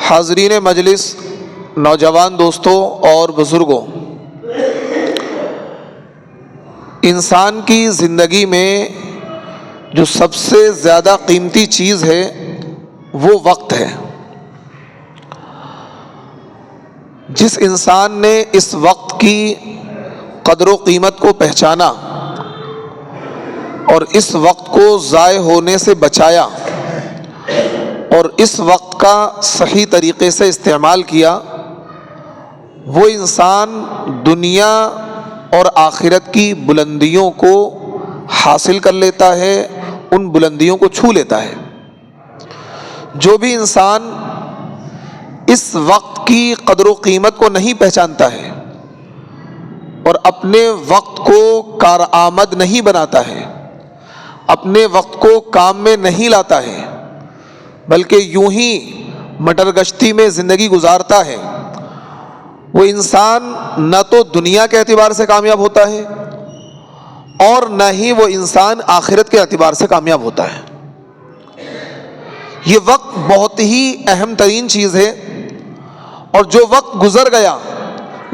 حاضرین مجلس، نوجوان دوستوں اور بزرگوں، انسان کی زندگی میں جو سب سے زیادہ قیمتی چیز ہے وہ وقت ہے۔ جس انسان نے اس وقت کی قدر و قیمت کو پہچانا اور اس وقت کو ضائع ہونے سے بچایا اور اس وقت کا صحیح طریقے سے استعمال کیا، وہ انسان دنیا اور آخرت کی بلندیوں کو حاصل کر لیتا ہے، ان بلندیوں کو چھو لیتا ہے۔ جو بھی انسان اس وقت کی قدر و قیمت کو نہیں پہچانتا ہے اور اپنے وقت کو کارآمد نہیں بناتا ہے، اپنے وقت کو کام میں نہیں لاتا ہے، بلکہ یوں ہی مٹر گشتی میں زندگی گزارتا ہے، وہ انسان نہ تو دنیا کے اعتبار سے کامیاب ہوتا ہے اور نہ ہی وہ انسان آخرت کے اعتبار سے کامیاب ہوتا ہے۔ یہ وقت بہت ہی اہم ترین چیز ہے، اور جو وقت گزر گیا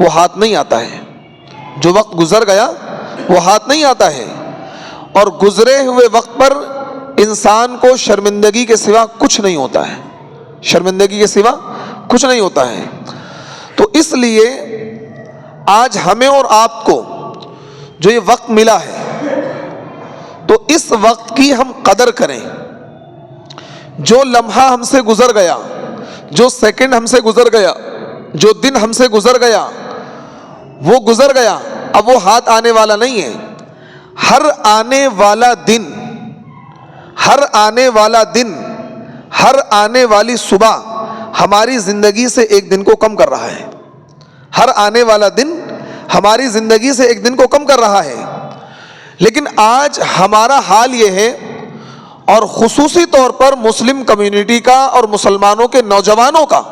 وہ ہاتھ نہیں آتا ہے۔ جو وقت گزر گیا وہ ہاتھ نہیں آتا ہے، اور گزرے ہوئے وقت پر انسان کو شرمندگی کے سوا کچھ نہیں ہوتا ہے۔ شرمندگی کے سوا کچھ نہیں ہوتا ہے۔ تو اس لیے آج ہمیں اور آپ کو جو یہ وقت ملا ہے، تو اس وقت کی ہم قدر کریں۔ جو لمحہ ہم سے گزر گیا، جو سیکنڈ ہم سے گزر گیا، جو دن ہم سے گزر گیا، وہ گزر گیا، اب وہ ہاتھ آنے والا نہیں ہے۔ ہر آنے والا دن، ہر آنے والا دن، ہر آنے والی صبح ہماری زندگی سے ایک دن کو کم کر رہا ہے۔ ہر آنے والا دن ہماری زندگی سے ایک دن کو کم کر رہا ہے۔ لیکن آج ہمارا حال یہ ہے، اور خصوصی طور پر مسلم کمیونٹی کا اور مسلمانوں کے نوجوانوں کا،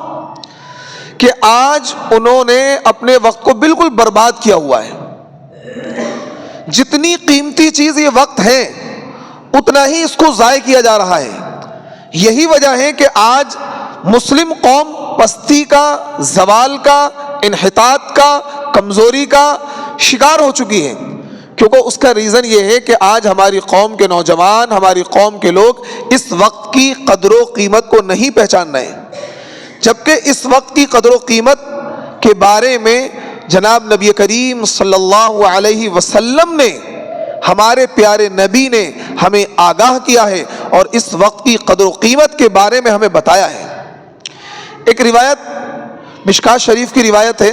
کہ آج انہوں نے اپنے وقت کو بالکل برباد کیا ہوا ہے۔ جتنی قیمتی چیز یہ وقت ہے، اتنا ہی اس کو ضائع کیا جا رہا ہے۔ یہی وجہ ہے کہ آج مسلم قوم پستی کا، زوال کا، انحطاط کا، کمزوری کا شکار ہو چکی ہے، کیونکہ اس کا ریزن یہ ہے کہ آج ہماری قوم کے نوجوان، ہماری قوم کے لوگ اس وقت کی قدر و قیمت کو نہیں پہچان رہے ہیں۔ جبکہ اس وقت کی قدر و قیمت کے بارے میں جناب نبی کریم صلی اللہ علیہ وسلم نے، ہمارے پیارے نبی نے ہمیں آگاہ کیا ہے، اور اس وقت کی قدر و قیمت کے بارے میں ہمیں بتایا ہے۔ ایک روایت مشکوٰۃ شریف کی روایت ہے،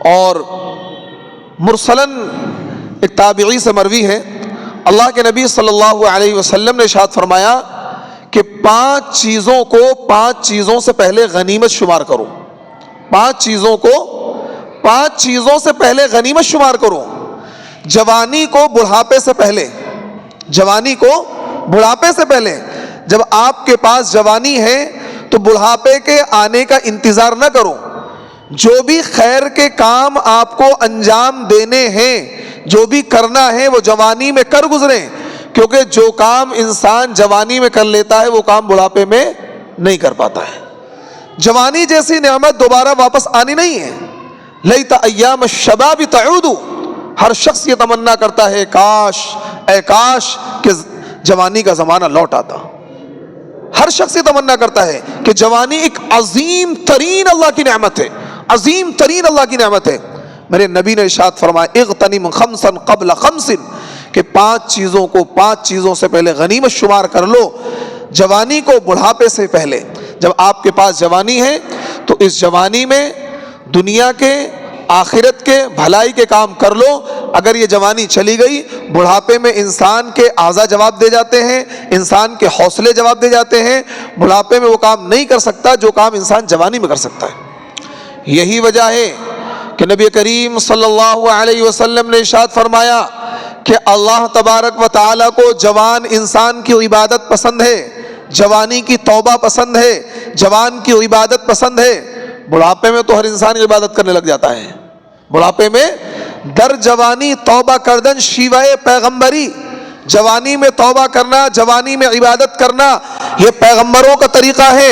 اور مرسلاً ایک تابعی سے مروی ہے۔ اللہ کے نبی صلی اللہ علیہ وسلم نے ارشاد فرمایا کہ 5 چیزوں کو 5 چیزوں سے پہلے غنیمت شمار کرو۔ 5 چیزوں کو 5 چیزوں سے پہلے غنیمت شمار کرو۔ جوانی کو بڑھاپے سے پہلے، جوانی کو بڑھاپے سے پہلے۔ جب آپ کے پاس جوانی ہے تو بڑھاپے کے آنے کا انتظار نہ کرو۔ جو بھی خیر کے کام آپ کو انجام دینے ہیں، جو بھی کرنا ہے، وہ جوانی میں کر گزریں، کیونکہ جو کام انسان جوانی میں کر لیتا ہے وہ کام بڑھاپے میں نہیں کر پاتا ہے۔ جوانی جیسی نعمت دوبارہ واپس آنی نہیں ہے۔ لیت ایام الشباب تعود، ہر شخص یہ تمنا کرتا ہے کاش، اے کاش کہ جوانی کا زمانہ لوٹ آتا۔ ہر شخص یہ تمنا کرتا ہے کہ جوانی ایک عظیم ترین اللہ کی نعمت ہے، عظیم ترین اللہ کی نعمت ہے۔ میرے نبی نے ارشاد فرمایا اغتنم خمسا قبل خمس، کہ 5 چیزوں کو 5 چیزوں سے پہلے غنیمت شمار کر لو۔ جوانی کو بڑھاپے سے پہلے۔ جب آپ کے پاس جوانی ہے تو اس جوانی میں دنیا کے، آخرت کے، بھلائی کے کام کر لو۔ اگر یہ جوانی چلی گئی، بڑھاپے میں انسان کے اعضاء جواب دے جاتے ہیں، انسان کے حوصلے جواب دے جاتے ہیں۔ بڑھاپے میں وہ کام نہیں کر سکتا جو کام انسان جوانی میں کر سکتا ہے۔ یہی وجہ ہے کہ نبی کریم صلی اللہ علیہ وسلم نے ارشاد فرمایا کہ اللہ تبارک و تعالیٰ کو جوان انسان کی عبادت پسند ہے، جوانی کی توبہ پسند ہے، جوان کی عبادت پسند ہے۔ بڑھاپے میں تو ہر انسان عبادت کرنے لگ جاتا ہے۔ بڑھاپے میں در جوانی توبہ کردن شیوائے پیغمبری، جوانی میں توبہ کرنا، جوانی میں عبادت کرنا، یہ پیغمبروں کا طریقہ ہے۔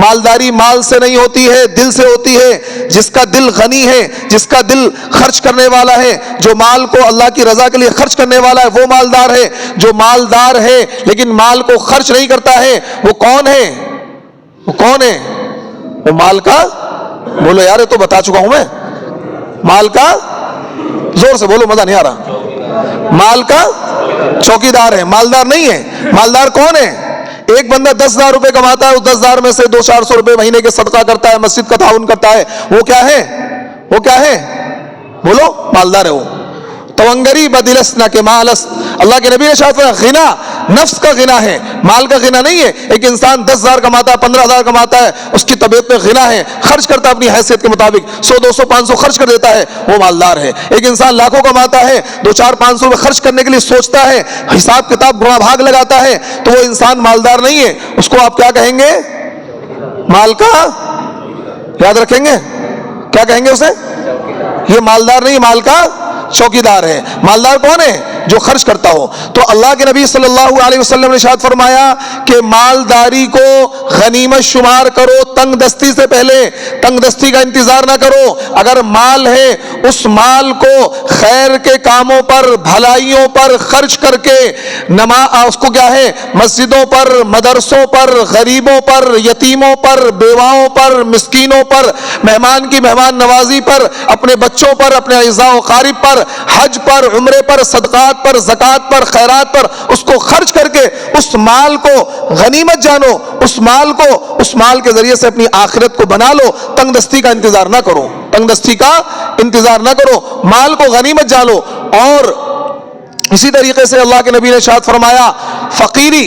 مالداری مال سے نہیں ہوتی ہے، دل سے ہوتی ہے۔ جس کا دل غنی ہے، جس کا دل خرچ کرنے والا ہے، جو مال کو اللہ کی رضا کے لیے خرچ کرنے والا ہے، وہ مالدار ہے۔ جو مالدار ہے لیکن مال کو خرچ نہیں کرتا ہے، وہ کون ہے؟ وہ کون ہے؟ وہ مال کا، بولو یار، یہ تو بتا چکا ہوں میں، مال کا، زور سے بولو، مزہ نہیں آ رہا، مال کا چوکیدار ہے، مالدار نہیں ہے۔ مالدار کون ہے؟ ایک بندہ 10,000 روپے کماتا ہے، اس 10,000 میں سے 200-400 روپے مہینے کے صدقہ کرتا ہے، مسجد کا تعاون کرتا ہے، وہ کیا ہے؟ وہ کیا ہے؟ بولو، مالدار ہے وہ۔ توانگری بدلسنا کے مالس، اللہ کے نبی نے ارشاد فرمایا غنا نفس کا غنا ہے، مال کا غنا نہیں ہے۔ ایک انسان 10,000 کماتا ہے، 15,000 کماتا ہے، اس کی طبیعت میں غنا ہے، خرچ کرتا ہے اپنی حیثیت کے مطابق، 100 200 500 خرچ کر دیتا ہے، وہ مالدار ہے۔ ایک انسان لاکھوں کماتا ہے، 2 4 500 روپے خرچ کرنے کے لیے سوچتا ہے، حساب کتاب گنا بھاگ لگاتا ہے، تو وہ انسان مالدار نہیں ہے۔ اس کو آپ کیا کہیں گے؟ مال کا، یاد رکھیں گے کیا کہیں گے اسے؟ یہ مالدار نہیں، مال کا چوکیدار ہے۔ مالدار کون ہے؟ جو خرچ کرتا ہو۔ تو اللہ کے نبی صلی اللہ علیہ وسلم نے ارشاد فرمایا کہ مالداری کو غنیمت شمار کرو، تنگ دستی سے پہلے، تنگ دستی کا انتظار نہ کرو۔ اگر مال ہے، اس مال کو خیر کے کاموں پر، بھلائیوں پر خرچ کر کے اس کو کیا ہے، مسجدوں پر، مدرسوں پر، غریبوں پر، یتیموں پر، بیواؤں پر، مسکینوں پر، مہمان کی مہمان نوازی پر، اپنے بچوں پر، اپنے اعزاء و قارب پر، حج پر، عمرے پر، صدقات پر، زکوٰۃ پر، خیرات پر، اس کو خرچ کر کے اس مال کو غنیمت جانو، اس مال کے ذریعے سے اپنی آخرت کو بنا لو۔ تنگ دستی کا انتظار نہ کرو، تنگ دستی کا انتظار نہ کرو، مال کو غنیمت جانو۔ اور اسی طریقے سے اللہ کے نبی نے ارشاد فرمایا فقیری،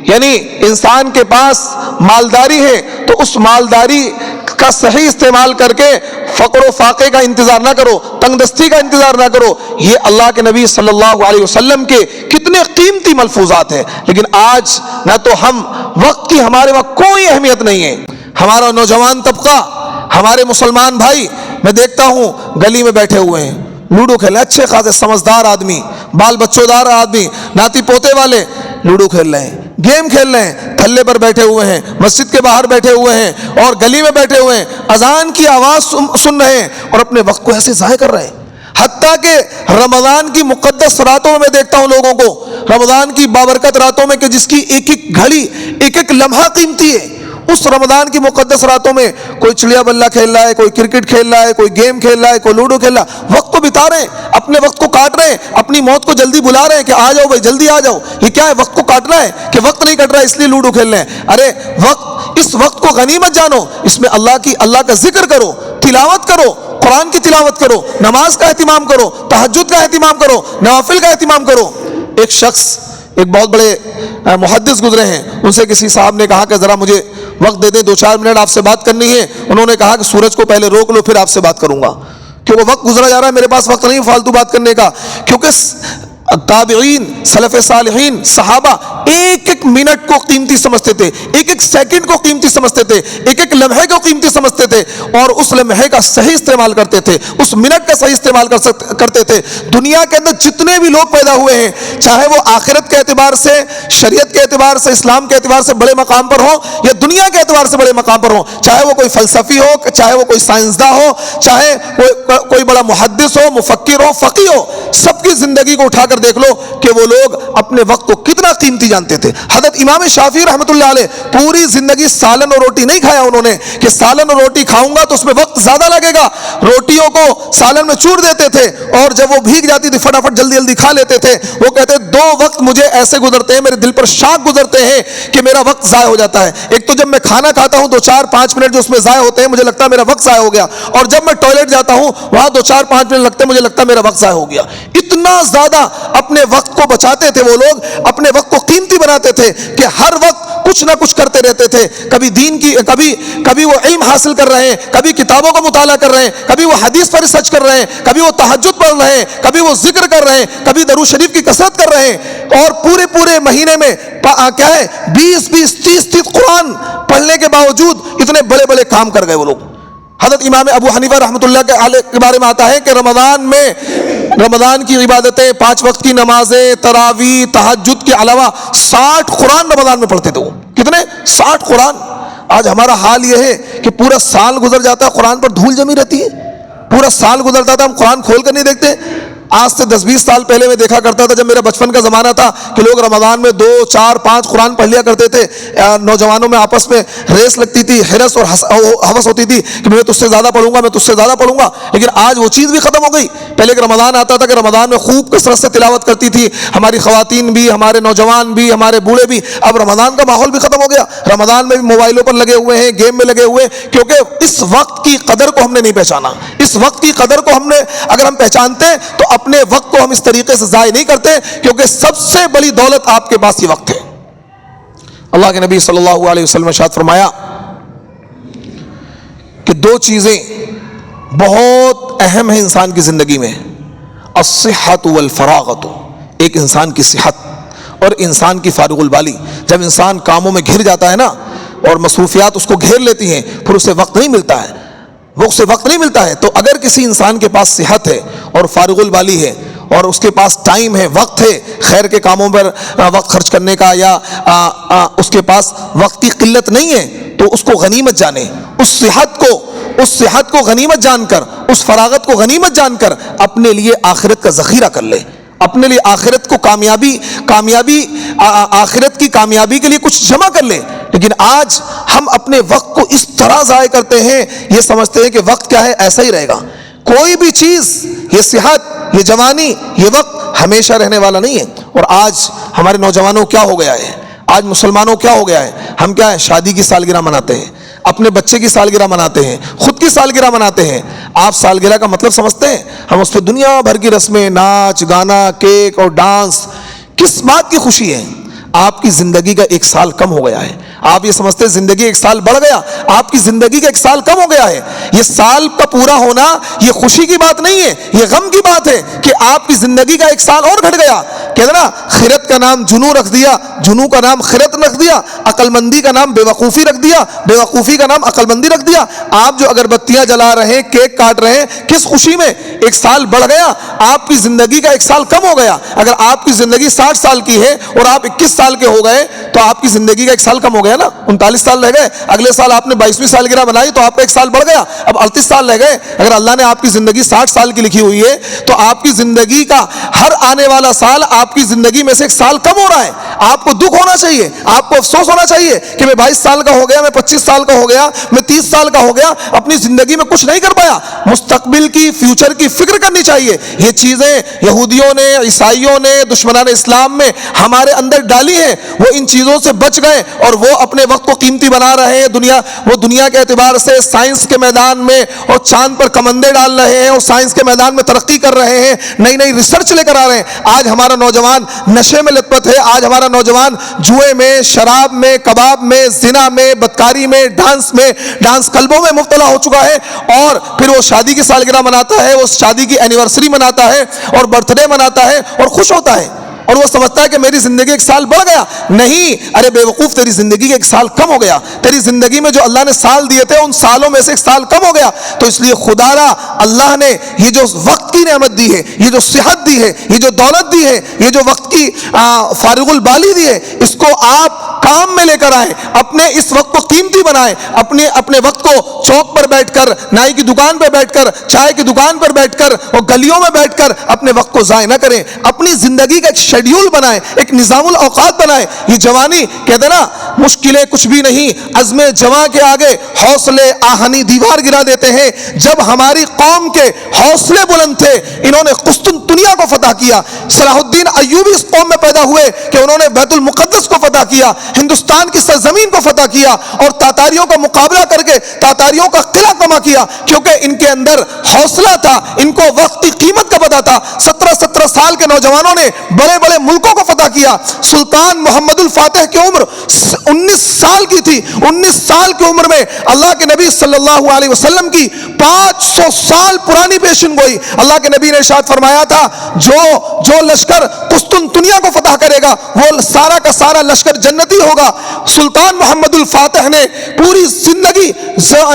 یعنی انسان کے پاس مالداری ہے تو اس مالداری کا صحیح استعمال کر کے فقر و فاقے کا انتظار نہ کرو، تنگ دستی کا انتظار نہ کرو۔ یہ اللہ کے نبی صلی اللہ علیہ وسلم کے کتنے قیمتی ملفوظات ہیں، لیکن آج نہ تو ہم وقت کی، ہمارے وقت کوئی اہمیت نہیں ہے۔ ہمارا نوجوان طبقہ، ہمارے مسلمان بھائی، میں دیکھتا ہوں گلی میں بیٹھے ہوئے ہیں، لوڈو کھیل رہے ہیں، اچھے خاصے سمجھدار آدمی، بال بچوں دار آدمی، ناتی پوتے والے لوڈو کھیل رہے ہیں، گیم کھیل رہے ہیں، تھلے پر بیٹھے ہوئے ہیں، مسجد کے باہر بیٹھے ہوئے ہیں، اور گلی میں بیٹھے ہوئے ہیں، اذان کی آواز سن رہے ہیں اور اپنے وقت کو ایسے ضائع کر رہے ہیں۔ حتیٰ کہ رمضان کی مقدس راتوں میں دیکھتا ہوں لوگوں کو، رمضان کی بابرکت راتوں میں کہ جس کی ایک ایک گھڑی، ایک ایک لمحہ قیمتی ہے، اس رمضان کی مقدس راتوں میں کوئی چڑیا بلہ کھیل رہا ہے، کوئی کرکٹ کھیل رہا ہے، کوئی گیم کھیل رہا ہے، کوئی لوڈو کھیل رہا ہے، وقت کو بتا رہے ہیں، اپنے وقت کو کاٹ رہے ہیں، اپنی موت کو جلدی بلا رہے ہیں کہ آ جاؤ بھائی، جلدی آ جاؤ۔ یہ کیا ہے؟ وقت کو کاٹنا ہے کہ وقت نہیں کٹ رہا ہے اس لیے لوڈو کھیل رہے ہیں؟ ارے اس وقت کو غنیمت جانو، اس میں اللہ کا ذکر کرو، تلاوت کرو، قرآن کی تلاوت کرو، نماز کا اہتمام کرو، تہجد کا اہتمام کرو، نوافل کا اہتمام کرو۔ ایک شخص، ایک بہت بڑے محدث گزرے ہیں، ان سے کسی صاحب نے کہا کہ ذرا مجھے وقت دے دیں، 2-4 منٹ آپ سے بات کرنی ہے۔ انہوں نے کہا کہ سورج کو پہلے روک لو، پھر آپ سے بات کروں گا، کیونکہ وقت گزرا جا رہا ہے، میرے پاس وقت نہیں فالتو بات کرنے کا۔ کیونکہ تابعین، سلف صالحین، صحابہ ایک ایک منٹ کو قیمتی سمجھتے تھے، ایک ایک سیکنڈ کو قیمتی سمجھتے تھے، ایک ایک لمحے کو قیمتی سمجھتے تھے، اور اس لمحے کا صحیح استعمال کرتے تھے، اس منٹ کا صحیح استعمال کرتے تھے۔ دنیا کے اندر جتنے بھی لوگ پیدا ہوئے ہیں، چاہے وہ آخرت کے اعتبار سے، شریعت کے اعتبار سے، اسلام کے اعتبار سے بڑے مقام پر ہوں، یا دنیا کے اعتبار سے بڑے مقام پر ہوں، چاہے وہ کوئی فلسفی ہو، چاہے وہ کوئی سائنسداں ہو، چاہے کوئی بڑا محدث ہو، مفکر ہو، فقیہ ہو، سب کی زندگی کو اٹھا کر دیکھ لو کہ وہ لوگ اپنے وقت کو کتنا قیمتی جانتے تھے۔ حضرت امام شافعی رحمۃ اللہ علیہ پوری زندگی سالن اور روٹی نہیں کھایا انہوں نے کہ سالن اور روٹی کھاؤں گا تو اس میں وقت زیادہ لگے گا، روٹیوں کو سالن میں چور دیتے تھے اور جب وہ بھیگ جاتی تھی فٹافٹ جلدی جلدی کھا لیتے تھے۔ وہ کہتے 2 وقت مجھے ایسے گزرتے ہیں، میرے دل پر شاک گزرتے ہیں کہ میرا وقت ضائع ہو جاتا ہے۔ ایک تو جب میں کھانا کھاتا ہوں 2-4-5 منٹ جو اس میں ضائع ہوتے ہیں، مجھے لگتا ہے میرا وقت ضائع ہو گیا، اور جب میں ٹوائلٹ جاتا ہوں وہاں 2-4-5 منٹ لگتے ہیں، مجھے لگتا ہے میرا وقت ضائع ہو گیا۔ اتنا زیادہ اپنے وقت کو بچاتے تھے وہ لوگ، اپنے وقت کو قیمتی بناتے تھے کہ ہر وقت کچھ نہ کچھ کرتے رہتے تھے، کبھی دین کی، کبھی وہ علم حاصل کر رہے ہیں، کبھی کتابوں کا مطالعہ کر رہے ہیں، کبھی وہ حدیث پر ریسرچ کر رہے ہیں، کبھی وہ تہجد پڑھ رہے ہیں، کبھی وہ ذکر کر رہے ہیں، کبھی درود شریف کی کثرت کر رہے ہیں، اور پورے مہینے میں کیا ہے 20-20 30-30 قرآن پڑھنے کے باوجود اتنے بڑے بڑے کام کر گئے وہ لوگ۔ حضرت امام ابو حنیفہ رحمۃ اللہ کے بارے میں آتا ہے کہ رمضان کی عبادتیں، 5 وقت کی نمازیں، تراویح، تہجد کے علاوہ 60 قرآن رمضان میں پڑھتے تھے وہ۔ کتنے؟ 60 قرآن آج ہمارا حال یہ ہے کہ پورا سال گزر جاتا ہے قرآن پر دھول جمی رہتی ہے، پورا سال گزر جاتا ہے ہم قرآن کھول کر نہیں دیکھتے۔ آج سے 10-20 سال پہلے میں دیکھا کرتا تھا، جب میرا بچپن کا زمانہ تھا، کہ لوگ رمضان میں 2 4 5 قرآن پڑھ لیا کرتے تھے، نوجوانوں میں آپس میں ریس لگتی تھی، حرص اور ہوس ہوتی تھی کہ میں تجھ سے زیادہ پڑھوں گا، میں تجھ سے زیادہ پڑھوں گا۔ لیکن آج وہ چیز بھی ختم ہو گئی۔ پہلے کہ رمضان آتا تھا کہ رمضان میں خوب کثرت سے تلاوت کرتی تھی ہماری خواتین بھی، ہمارے نوجوان بھی، ہمارے بوڑھے بھی۔ اب رمضان کا ماحول بھی ختم ہو گیا، رمضان میں بھی موبائلوں پر لگے ہوئے ہیں، گیم میں لگے ہوئے ہیں، کیونکہ اس وقت کی قدر کو ہم نے نہیں پہچانا۔ اس وقت کی قدر کو اگر ہم پہچانتے ہیں تو اپنے وقت کو ہم اس طریقے سے ضائع نہیں کرتے، کیونکہ سب سے بڑی دولت آپ کے پاس یہ وقت ہے۔ اللہ کے نبی صلی اللہ علیہ وسلم نے ارشاد فرمایا کہ 2 چیزیں بہت اہم ہیں انسان کی زندگی میں، الصحت والفراغت، ایک انسان کی صحت اور انسان کی فارغ البالی۔ جب انسان کاموں میں گھر جاتا ہے نا اور مصروفیات اس کو گھیر لیتی ہیں، پھر اسے وقت نہیں ملتا ہے، اسے وقت نہیں ملتا ہے۔ تو اگر کسی انسان کے پاس صحت ہے اور فارغ البالی ہے اور اس کے پاس ٹائم ہے، وقت ہے خیر کے کاموں پر وقت خرچ کرنے کا، یا اس کے پاس وقت کی قلت نہیں ہے، تو اس کو غنیمت جانے، اس صحت کو غنیمت جان کر، اس فراغت کو غنیمت جان کر اپنے لیے آخرت کا ذخیرہ کر لے، اپنے لیے آخرت کو آخرت کی کامیابی کے لیے کچھ جمع کر لے۔ لیکن آج ہم اپنے وقت کو اس طرح ضائع کرتے ہیں، یہ سمجھتے ہیں کہ وقت کیا ہے، ایسا ہی رہے گا۔ کوئی بھی چیز، یہ صحت، یہ جوانی، یہ وقت ہمیشہ رہنے والا نہیں ہے۔ اور آج ہمارے نوجوانوں کیا ہو گیا ہے، آج مسلمانوں کیا ہو گیا ہے، ہم کیا ہے، شادی کی سالگرہ مناتے ہیں، اپنے بچے کی سالگرہ مناتے ہیں، خود کی سالگرہ مناتے ہیں۔ آپ سالگرہ کا مطلب سمجھتے ہیں؟ ہم اس پہ دنیا بھر کی رسمیں، ناچ گانا، کیک اور ڈانس۔ کس بات کی خوشی ہے؟ آپ کی زندگی کا 1 سال کم ہو گیا ہے۔ آپ یہ سمجھتے ہیں زندگی 1 سال بڑھ گیا، آپ کی زندگی کا 1 سال کم ہو گیا ہے۔ یہ سال کا پورا ہونا یہ خوشی کی بات نہیں ہے، یہ غم کی بات ہے کہ آپ کی زندگی کا 1 سال اور گھٹ گیا۔ کہتے نا، خرت کا نام جنو رکھ دیا، جنو کا نام خرت رکھ دیا، عقل مندی کا نام بے وقوفی رکھ دیا، بے وقوفی کا نام عقل مندی رکھ دیا۔ آپ جو اگربتیاں جلا رہے ہیں، کیک کاٹ رہے ہیں، کس خوشی میں؟ 1 سال بڑھ گیا، آپ کی زندگی کا 1 سال کم ہو گیا۔ اگر آپ کی زندگی 60 سال کی ہے اور آپ 21 سال کے ہو گئے تو آپ کی زندگی کا 1 سال کم ہو گیا نا، 39 سال رہ گئے۔ اگلے سال آپ نے 22ویں سالگرہ بنائی تو آپ کا 1 سال بڑھ گیا، اب 38 سال رہ گئے۔ اگر اللہ نے آپ کی زندگی 60 سال کی لکھی ہوئی ہے تو آپ کی زندگی کا ہر آنے والا سال آپ کی زندگی میں سے 1 سال کم ہو رہا ہے۔ آپ کو دکھ ہونا چاہیے، آپ کو افسوس ہونا چاہیے کہ میں 22 سال کا ہو گیا، میں 25 سال کا ہو گیا، میں 30 سال کا ہو گیا، اپنی زندگی میں کچھ نہیں کر پایا۔ مستقبل کی، فیوچر کی فکر کرنی چاہیے۔ یہ چیزیں یہودیوں نے، عیسائیوں نے، دشمنان اسلام میں ہمارے اندر ڈالی ہیں، وہ ان چیزوں سے بچ گئے اور وہ اپنے وقت کو قیمتی بنا رہے ہیں۔ وہ دنیا کے اعتبار سے سائنس کے میدان میں اور چاند پر کمندے ڈال رہے ہیں اور سائنس کے میدان میں ترقی کر رہے ہیں، نئی نئی ریسرچ لے کر آ رہے ہیں۔ آج ہمارا نوجوان نشے میں لت پت ہے، آج ہمارا نوجوان جوئے میں، شراب میں، کباب میں، زنا میں، بدکاری میں، ڈانس کلبوں میں مبتلا ہو چکا ہے۔ اور پھر وہ شادی کی سالگرہ مناتا ہے، وہ شادی کی اینیورسری مناتا ہے اور برتھ ڈے مناتا ہے اور خوش ہوتا ہے، اور وہ سمجھتا ہے کہ میری زندگی 1 سال بڑھ گیا۔ نہیں، ارے بے وقوف، تیری زندگی 1 سال کم ہو گیا۔ تیری زندگی میں جو اللہ نے سال دیے تھے ان سالوں میں سے 1 سال کم ہو گیا۔ تو اس لیے خدا را اللہ نے یہ جو وقت کی نعمت دی ہے، یہ جو صحت دی ہے، یہ جو دولت دی ہے، یہ جو وقت کی فارغ البالی دی ہے، اس کو آپ کام میں لے کر آئیں، اپنے اس وقت کو قیمتی بنائیں، اپنے وقت کو چوک پر بیٹھ کر، نائی کی دکان پر بیٹھ کر، چائے کی دکان پر بیٹھ کر اور گلیوں میں بیٹھ کر اپنے وقت کو ضائع نہ کریں۔ اپنی زندگی کا ایک شیڈیول بنائیں، ایک نظام الاوقات بنائیں۔ یہ جوانی کہتے ہیں نا، مشکلیں کچھ بھی نہیں، عزم جواں کے آگے حوصلے آہنی دیوار گرا دیتے ہیں۔ جب ہماری قوم کے حوصلے بلند تھے، انہوں نے قسطنطنیہ کو فتح کیا۔ صلاح الدین ایوبی اس قوم میں پیدا ہوئے کہ انہوں نے بیت المقدس کو فتح کیا، ہندوستان کی سرزمین کو فتح کیا اور تاتاریوں کا مقابلہ کر کے تاتاریوں کا قلعہ کما کیا، کیونکہ ان کے اندر حوصلہ تھا، ان کو وقت کی قیمت کا پتہ تھا۔ 17 سال کے نوجوانوں نے بڑے بڑے ملکوں کو فتح کیا۔ سلطان محمد الفاتح کی عمر 19 سال کی تھی۔ 19 سال کی عمر میں اللہ کے نبی صلی اللہ علیہ وسلم کی 500 سال پرانی پیشن گوئی۔ اللہ کے نبی نے ارشاد فرمایا تھا، جو لشکر قسطنطنیہ کو فتح کرے گا وہ سارا کا سارا لشکر جنتی ہوگا۔ سلطان محمد الفاتح نے پوری زندگی،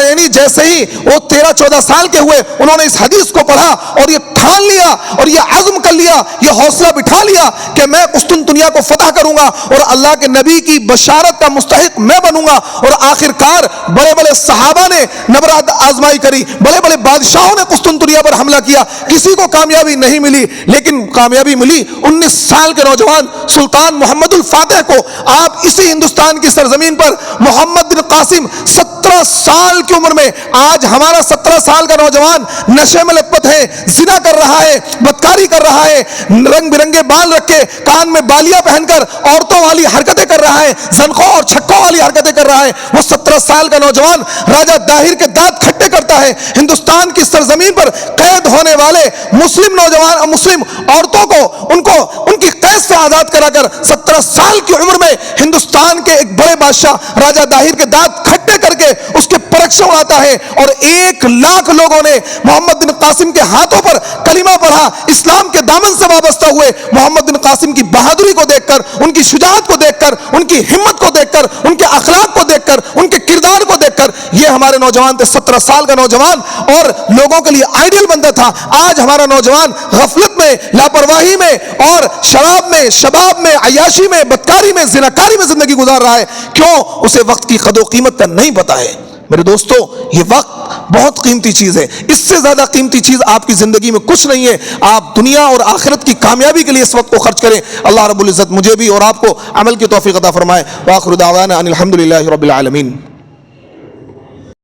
یعنی جیسے ہی وہ 13-14 سال کے ہوئے، انہوں نے اس حدیث کو پڑھا اور یہ ٹھان لیا اور یہ عزم کر لیا لیا، یہ حوصلہ بٹھا لیا کہ میں قسطنطنیہ کو فتح کروں گا اور اللہ کے نبی کی بشارت کا مستحق میں بنوں گا. اور آخر کار بڑے بڑے صحابہ نے نبرد آزمائی کری، بڑے بڑے بادشاہوں نے قسطنطنیہ پر حملہ کیا، کسی کو کامیابی نہیں ملی، لیکن کامیابی ملی 19 سال کے نوجوان سلطان محمد الفاتح کو. آپ اسی ہندوستان کی سرزمین پر محمد بن قاسم 17 سال کی عمر میں، آج ہمارا 17 سال کا نوجوان نشے میں لت پت ہے، زنا کر رہا ہے، بدکاری کر رہا ہے، رنگ برنگے بال رکھ کے کان میں بالیاں پہن کر عورتوں والی حرکتیں کر رہا ہے، زنخوں اور چھکوں والی حرکتیں کر رہا ہے. وہ 17 سال کا نوجوان راجہ داہر کے دانت کھٹے کرتا ہے. ہندوستان کی سرزمین پر قید ہونے والے مسلم نوجوان، مسلم عورتوں کو ان کی قید سے آزاد کرا کر 17 سال کی عمر میں ہندوستان کے ایک بڑے بادشاہ راجہ داہر کے دانت کھٹے کر کے اس کے پرچم اڑاتا ہے. اور 1 لاکھ لوگوں نے محمد بن قاسم کے ہاتھوں پر کلمہ پڑھا، اسلام کے دامن سے وابستہ ہوئے. محمد بن قاسم کی بہادری کو دیکھ کر، ان کی شجاعت کو دیکھ کر، ان کی ہمت کو دیکھ کر، ان کے اخلاق کو دیکھ کر، ان کے کردار کو دیکھ کر یہ ہمارے نوجوان تھے. 17 سال کا نوجوان اور لوگوں کے لیے آئیڈیل بندہ تھا. آج ہمارا نوجوان غفلت میں، لاپرواہی میں اور شراب میں، شباب میں، عیاشی میں، بدکاری میں، زناکاری میں زندگی گزار رہا ہے. کیوں؟ اسے وقت کی قدر و قیمت کا نہیں پتا ہے. میرے دوستو، یہ وقت بہت قیمتی چیز ہے. اس سے زیادہ قیمتی چیز آپ کی زندگی میں کچھ نہیں ہے. آپ دنیا اور آخرت کی کامیابی کے لیے اس وقت کو خرچ کریں. اللہ رب العزت مجھے بھی اور آپ کو عمل کی توفیق عطا فرمائے. وآخر دعوانا ان الحمدللہ رب العالمین.